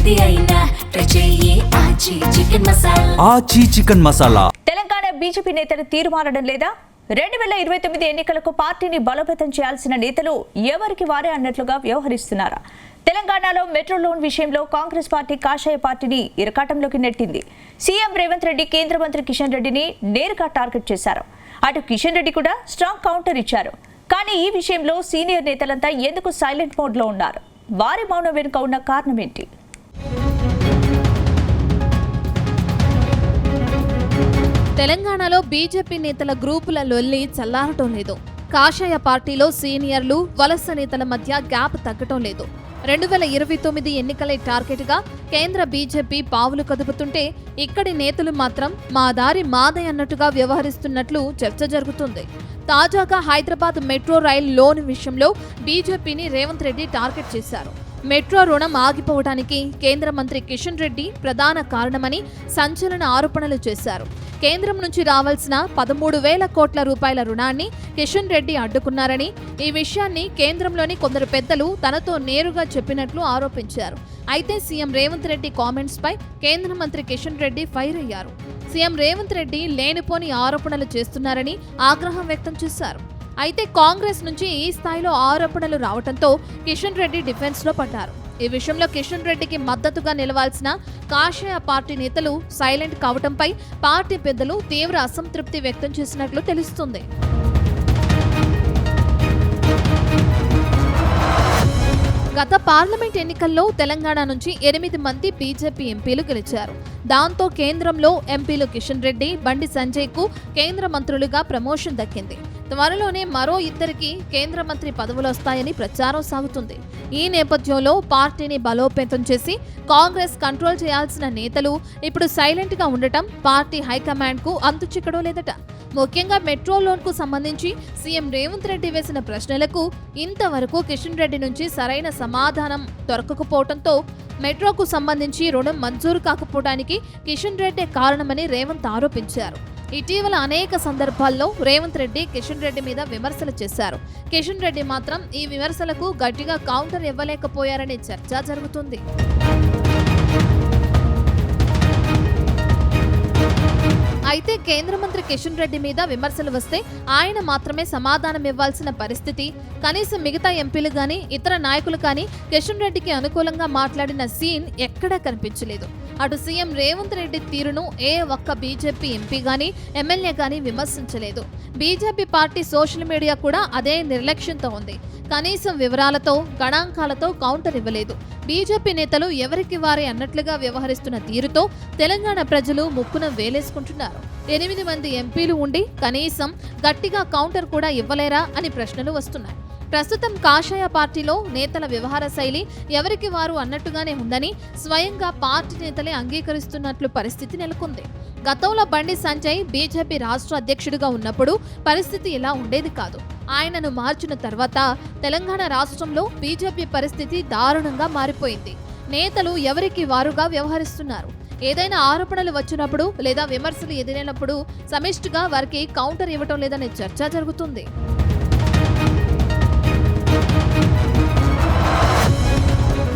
ఏది అయినా ట్రై చెయ్యి ఆచి చికెన్ మసాలా. తెలంగాణ బీజేపీ నేతలు తీర్మానడం లేదా? 2029 ఎన్నికలకు పార్టీని బలోపేతం చేయాల్సిన నేతలు ఎవరికి వారే అన్నట్లుగా వ్యవహరిస్తున్నారా? తెలంగాణలో మెట్రో లోన్ విషయంలో కాంగ్రెస్ పార్టీ కాషాయ పార్టీని ఇరకాటంలోకి నెట్టింది. సీఎం రేవంత్ రెడ్డి కేంద్ర మంత్రి కిషన్ రెడ్డిని నేరుగా టార్గెట్ చేశారు. అటు కిషన్ రెడ్డి కూడా స్ట్రాంగ్ కౌంటర్ ఇచ్చారు. కానీ ఈ విషయంలో సీనియర్ నేతలంతా ఎందుకు సైలెంట్ మోడ్లో ఉన్నారు? వారి మౌనం వెనుక ఉన్న కారణం ఏంటి? తెలంగాణలో బీజేపీ నేతల గ్రూపుల లొల్లి చల్లారటం లేదు. కాషాయ పార్టీలో సీనియర్లు, వలస నేతల మధ్య గ్యాప్ తగ్గటం లేదు. 2029 ఎన్నికలే టార్గెట్గా కేంద్ర బీజేపీ పావులు కదుపుతుంటే ఇక్కడి నేతలు మాత్రం మా దారి మాదే అన్నట్టుగా వ్యవహరిస్తున్నట్లు చర్చ జరుగుతుంది. తాజాగా హైదరాబాద్ మెట్రో రైల్ లోన్ విషయంలో బీజేపీని రేవంత్ రెడ్డి టార్గెట్ చేశారు. మెట్రో రుణం ఆగిపోవడానికి కేంద్ర మంత్రి కిషన్ రెడ్డి ప్రధాన కారణమని సంచలన ఆరోపణలు చేశారు. కేంద్రం నుంచి రావాల్సిన 13,000 కోట్ల రూపాయల రుణాన్ని కిషన్ రెడ్డి అడ్డుకున్నారని, ఈ విషయాన్ని కేంద్రంలోని కొందరు పెద్దలు తనతో నేరుగా చెప్పినట్లు ఆరోపించారు. అయితే సీఎం రేవంత్ రెడ్డి కామెంట్స్ పై కేంద్ర మంత్రి కిషన్ రెడ్డి ఫైర్ అయ్యారు. సీఎం రేవంత్ రెడ్డి లేనిపోని ఆరోపణలు చేస్తున్నారని ఆగ్రహం వ్యక్తం చేశారు. అయితే కాంగ్రెస్ నుంచి ఈ స్థాయిలో ఆరోపణలు రావడంతో కిషన్ రెడ్డి డిఫెన్స్ లో పడ్డారు. ఈ విషయంలో కిషన్ రెడ్డికి మద్దతుగా నిలవాల్సిన కాషాయ పార్టీ నేతలు సైలెంట్ కావడంపై పార్టీ పెద్దలు తీవ్ర అసంతృప్తి వ్యక్తం చేసినట్లు తెలుస్తుంది. గత పార్లమెంట్ ఎన్నికల్లో తెలంగాణ నుంచి 8 మంది బీజేపీ ఎంపీలు గెలిచారు. దాంతో కేంద్రంలో ఎంపీలు కిషన్ రెడ్డి, బండి సంజయ్ కు కేంద్ర మంత్రులుగా ప్రమోషన్ దక్కింది. త్వరలోనే మరో 2కి కేంద్ర మంత్రి పదవులు వస్తాయని ప్రచారం సాగుతుంది. ఈ నేపథ్యంలో పార్టీని బలోపేతం చేసి కాంగ్రెస్ కంట్రోల్ చేయాల్సిన నేతలు ఇప్పుడు సైలెంట్ గా ఉండటం పార్టీ హైకమాండ్ కు అంతుచిక్కడో లేదట. ముఖ్యంగా మెట్రో లోన్ కు సంబంధించి సీఎం రేవంత్ రెడ్డి వేసిన ప్రశ్నలకు ఇంతవరకు కిషన్ రెడ్డి నుంచి సరైన సమాధానం దొరకకపోవడంతో మెట్రోకు సంబంధించి రుణం మంజూరు కాకపోవడానికి కిషన్ రెడ్డి కారణమని రేవంత్ ఆరోపించారు. ఇటీవల అనేక సందర్భాల్లో రేవంత్ రెడ్డి కిషన్ రెడ్డి మీద విమర్శలు చేశారు. కిషన్ రెడ్డి మాత్రం ఈ విమర్శలకు గట్టిగా కౌంటర్ ఇవ్వలేకపోయారనే చర్చ జరుగుతుంది. అయితే కేంద్ర మంత్రి కిషన్ రెడ్డి మీద విమర్శలు వస్తే ఆయన మాత్రమే సమాధానం ఇవ్వాల్సిన పరిస్థితి. కనీసం మిగతా ఎంపీలు గాని ఇతర నాయకులు కానీ కిషన్ రెడ్డికి అనుకూలంగా మాట్లాడిన సీన్ ఎక్కడా కనిపించలేదు. అటు సీఎం రేవంత్ రెడ్డి తీరును ఏ ఒక్క బీజేపీ ఎంపీ గాని ఎమ్మెల్యే గాని విమర్శించలేదు. బీజేపీ పార్టీ సోషల్ మీడియా కూడా అదే నిర్లక్ష్యంతో ఉంది. కనీసం వివరాలతో, గణాంకాలతో కౌంటర్ ఇవ్వలేదు. బీజేపీ నేతలు ఎవరికి వారే అన్నట్లుగా వ్యవహరిస్తున్న తీరుతో తెలంగాణ ప్రజలు ముక్కున వేలేసుకుంటున్నారు. 8 మంది ఎంపీలు ఉండి కనీసం గట్టిగా కౌంటర్ కూడా ఇవ్వలేరా అని ప్రశ్నలు వస్తున్నాయి. ప్రస్తుతం కాషాయ పార్టీలో నేతల వ్యవహార శైలి ఎవరికి వారు అన్నట్టుగానే ఉందని స్వయంగా పార్టీ నేతలే అంగీకరిస్తున్నట్లు పరిస్థితి నెలకొంది. గతంలో బండి సంజయ్ బీజేపీ రాష్ట్ర అధ్యక్షుడిగా ఉన్నప్పుడు పరిస్థితి ఇలా ఉండేది కాదు. ఆయనను మార్చిన తర్వాత తెలంగాణ రాష్ట్రంలో బీజేపీ పరిస్థితి దారుణంగా మారిపోయింది. నేతలు ఎవరికి వారుగా వ్యవహరిస్తున్నారు. ఏదైనా ఆరోపణలు వచ్చినప్పుడు లేదా విమర్శలు ఎదురైనప్పుడు సమిష్టిగా వారికి కౌంటర్ ఇవ్వటం లేదనే చర్చ జరుగుతుంది.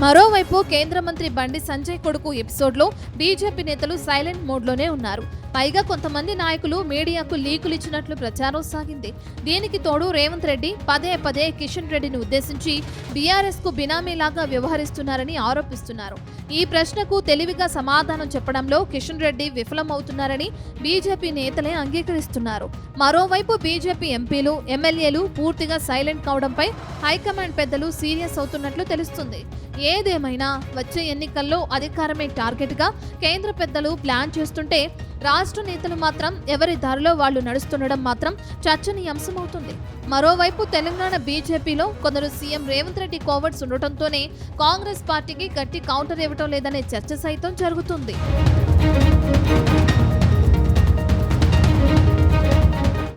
మరోవైపు కేంద్ర మంత్రి బండి సంజయ్ కొడుకు ఎపిసోడ్లో బీజేపీ నేతలు సైలెంట్ మోడ్లోనే ఉన్నారు. పైగా కొంతమంది నాయకులు మీడియాకు లీకులు ఇచ్చినట్లు ప్రచారం సాగింది. దీనికి తోడు రేవంత్ రెడ్డి పదే కిషన్ రెడ్డిని ఉద్దేశించి బీఆర్ఎస్ కు బినామీలాగా వ్యవహరిస్తున్నారని ఆరోపిస్తున్నారు. ఈ ప్రశ్నకు తెలివిగా సమాధానం చెప్పడంలో కిషన్ రెడ్డి విఫలమవుతున్నారని బీజేపీ నేతలే అంగీకరిస్తున్నారు. మరోవైపు బీజేపీ ఎంపీలు, ఎమ్మెల్యేలు పూర్తిగా సైలెంట్ కావడంపై హైకమాండ్ పెద్దలు సీరియస్ అవుతున్నట్లు తెలుస్తుంది. ఏదేమైనా వచ్చే ఎన్నికల్లో అధికారమే టార్గెట్గా కేంద్ర పెద్దలు ప్లాన్ చేస్తుంటే రాష్ట్ర నేతలు మాత్రం ఎవరి దారిలో వాళ్లు నడుస్తుండడం మాత్రం చర్చనీయాంశమవుతుంది. మరోవైపు తెలంగాణ బీజేపీలో కొందరు సీఎం రేవంత్ రెడ్డి కోవర్ట్స్ ఉండటంతోనే కాంగ్రెస్ పార్టీకి గట్టి కౌంటర్ ఇవ్వటం లేదనే చర్చ సైతం జరుగుతుంది.